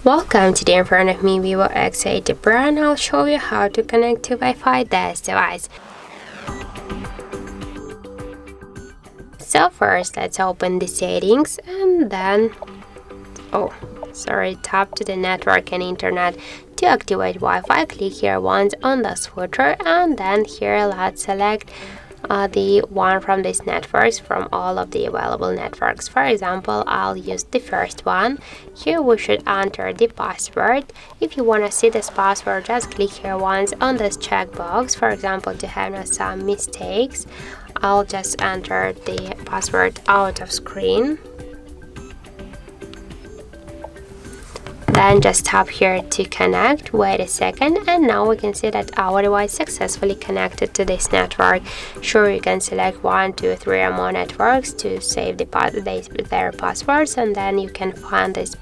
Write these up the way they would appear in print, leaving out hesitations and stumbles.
Welcome. Today in front of me Vivo X80 Pro, and I'll show you how to connect to Wi-Fi this device. So first let's open the settings and then tap to the network and internet. To activate Wi-Fi, click here once on the switcher, and then here let's select the one from these networks from all of the available networks. For example, I'll use the first one. Here we should enter the password. If you want to see this password, just click here once on this checkbox. For example, to have some mistakes, I'll just enter the password out of screen. Then just tap here to connect. Wait a second, and now we can see that our device successfully connected to this network. Sure, you can select 1, 2, 3 or more networks to save their passwords, and then you can find these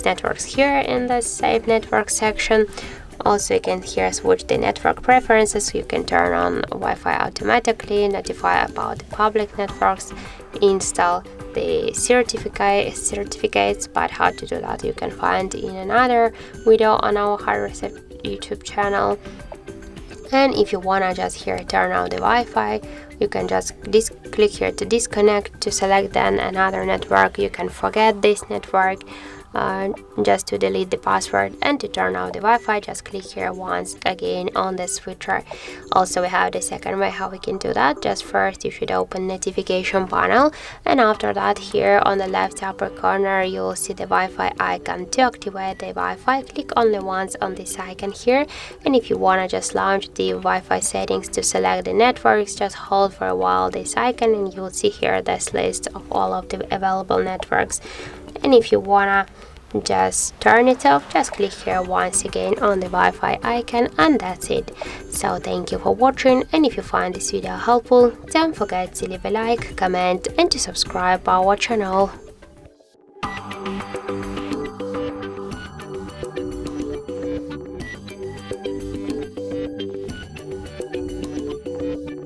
networks here in the Save Network section. Also, you can here switch the network preferences. You can turn on Wi-Fi automatically, notify about the public networks, install the certificates, but how to do that you can find in another video on our HardReset YouTube channel. And if you wanna just here turn on the Wi-Fi, you can just click here to disconnect. To select then another network, you can forget this network. Just to delete the password, and to turn off the Wi-Fi, just click here once again on the switcher. Also, we have the second way how we can do that. Just first you should open notification panel, and after that here on the left upper corner you will see the Wi-Fi icon. To activate the Wi-Fi, click only once on this icon here, and if you want to just launch the Wi-Fi settings, to select the networks, just hold for a while this icon and you will see here this list of all of the available networks. And if you wanna just turn it off, just click here once again on the Wi-Fi icon, and that's it. So thank you for watching, and if you find this video helpful, don't forget to leave a like, comment and to subscribe our channel.